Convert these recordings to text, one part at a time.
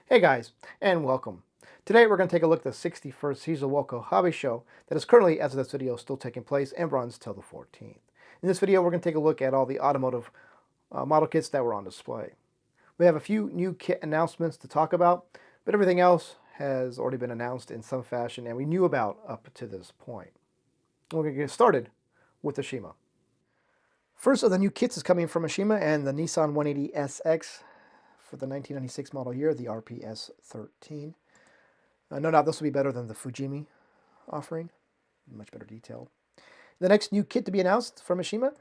Hey guys, and welcome. Today we're going to take a look at the 61st Shizuoka Hobby Show that is currently, as of this video, still taking place and runs till the 14th. In this video, we're going to take a look at all the automotive model kits that were on display. We have a few new kit announcements to talk about, but everything else has already been announced in some fashion and we knew about up to this point. We're going to get started with the Shima. First of the new kits is coming from Ashima and the Nissan 180SX for the 1996 model year, the RPS 13. No doubt this will be better than the Fujimi offering, much better detailed. The next new kit to be announced from Ashima,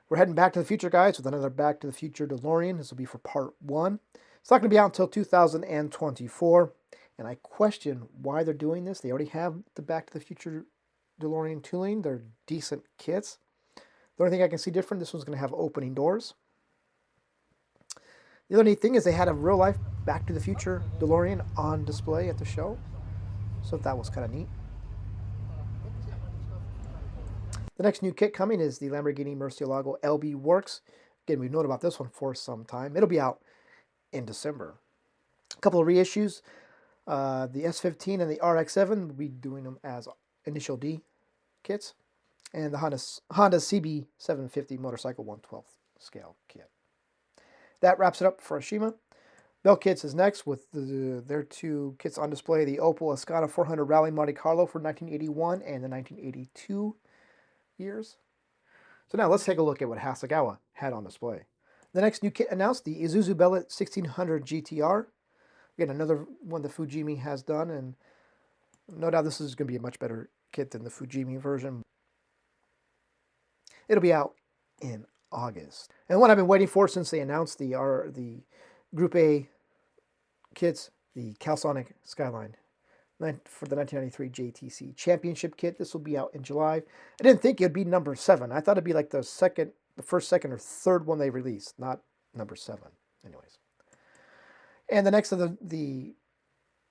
we're heading back to the future, guys, with another Back to the Future DeLorean. This will be for part 1. It's not going to be out until 2024, and I question why they're doing this. They already have the Back to the Future DeLorean tooling. They're decent kits. The only thing I can see different, this one's going to have opening doors. The other neat thing is they had a real-life Back to the Future DeLorean on display at the show, so that was kind of neat. The next new kit coming is the Lamborghini Murcielago LB Works. Again, we've known about this one for some time. It'll be out in December. A couple of reissues. The S15 and the RX-7 will be doing them as Initial D kits. And the Honda CB750 Motorcycle 1/12 scale kit. That wraps it up for Ashima. Bell Kits is next with their two kits on display, the Opel Ascona 400 Rally Monte Carlo for 1981 and the 1982 years. So now let's take a look at what Hasegawa had on display. The next new kit announced, the Isuzu Bellet 1600 GTR. Again, another one the Fujimi has done, and no doubt this is going to be a much better kit than the Fujimi version. It'll be out in August. And what I've been waiting for since they announced the Group A kits, the Calsonic Skyline for the 1993 JTC Championship kit. This will be out in July. I didn't think it'd be number 7. I thought it'd be like the first, second, or third one they released, not number 7. Anyways. And the next of the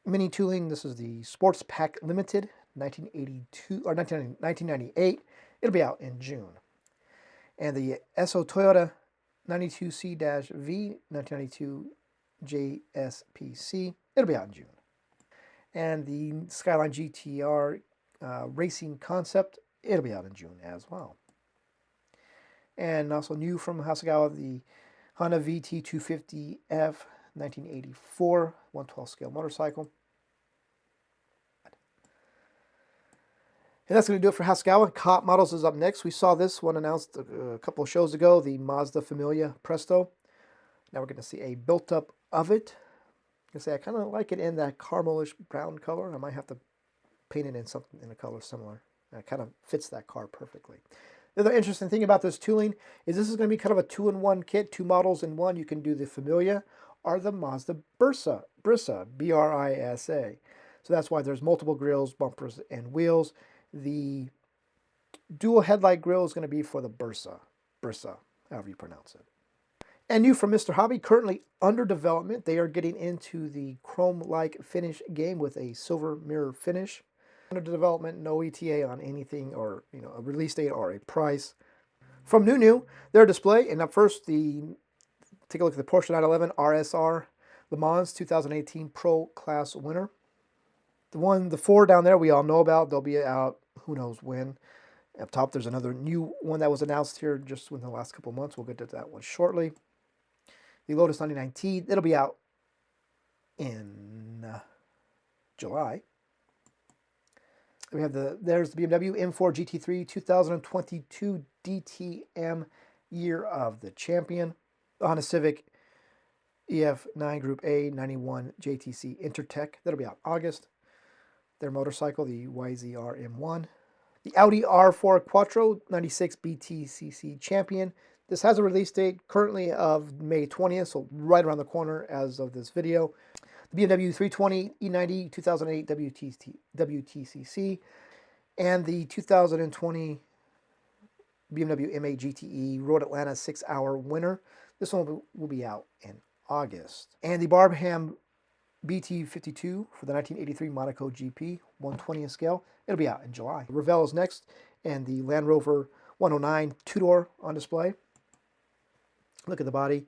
mini tooling, this is the Sports Pack Limited 1982 or 1998. It'll be out in June. And the Esso Toyota 92C-V 1992 JSPC, it'll be out in June. And the Skyline GTR Racing Concept, it'll be out in June as well. And also new from Hasegawa, the Honda VT250F 1984 1/12 scale motorcycle. And that's going to do it for Hasegawa. Cop Models is up next. We saw this one announced a couple of shows ago, the Mazda Familia Presto. Now we're going to see a built-up of it. I kind of like it in that caramelish brown color. I might have to paint it in something in a color similar. It kind of fits that car perfectly. The other interesting thing about this tooling is this is going to be kind of a 2-in-1 kit, 2 models in one. You can do the Familia or the Mazda Brisa, B-R-I-S-A. So that's why there's multiple grills, bumpers, and wheels. The dual headlight grille is going to be for the Brisa, however you pronounce it. And new from Mr. Hobby, currently under development. They are getting into the chrome-like finish game with a silver mirror finish. Under development, no ETA on anything or a release date or a price. From new, their display. And up first, take a look at the Porsche 911 RSR Le Mans 2018 Pro Class winner. The 4 down there we all know about. They'll be out who knows when. Up top, there's another new one that was announced here just within the last couple of months. We'll get to that one shortly. The Lotus 99T, it'll be out in July. We have there's the BMW M4 GT3 2022 DTM Year of the Champion. The Honda Civic EF9 Group A 91 JTC Intertech, that'll be out August. Their motorcycle, the YZR M1. The Audi R4 Quattro 96 BTCC Champion. This has a release date currently of May 20th, so right around the corner as of this video. The BMW 320 E90 2008 WTCC. And the 2020 BMW M8 GTE Road Atlanta 6-hour winner. This one will be out in August. And the Barbham BT52 for the 1983 Monaco GP 1/20th scale. It'll be out in July. Revell is next, and the Land Rover 109 two-door on display. Look at the body.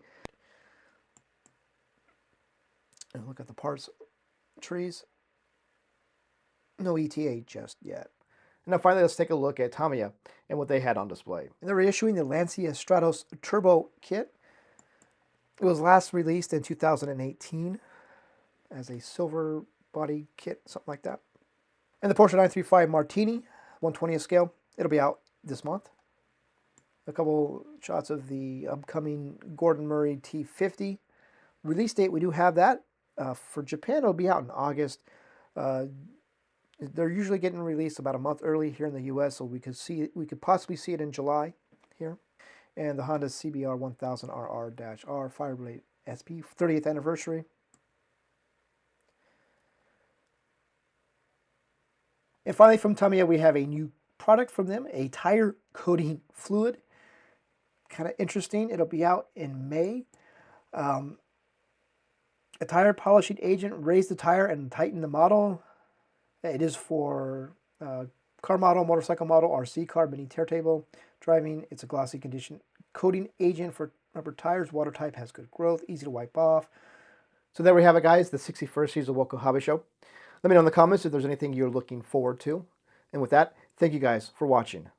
And look at the parts trees. No ETA just yet. And now finally, let's take a look at Tamiya and what they had on display. And they're reissuing the Lancia Stratos Turbo kit. It was last released in 2018 as a silver body kit, something like that. And the Porsche 935 Martini, 1/20th scale. It'll be out this month. A couple shots of the upcoming Gordon Murray T50. Release date, we do have that. For Japan, it'll be out in August. They're usually getting released about a month early here in the U.S., so we could possibly see it in July here. And the Honda CBR 1000RR-R Fireblade SP 30th anniversary. And finally, from Tamiya, we have a new product from them, a tire coating fluid. Kind of interesting. It'll be out in May. A tire polishing agent raise the tire and tighten the model. It is for car model, motorcycle model, RC car, mini turntable driving. It's a glossy condition coating agent for rubber tires. Water type, has good growth, easy to wipe off. So there we have it, guys, the 61st Shizuoka Hobby Show. Let me know in the comments if there's anything you're looking forward to. And with that, thank you guys for watching.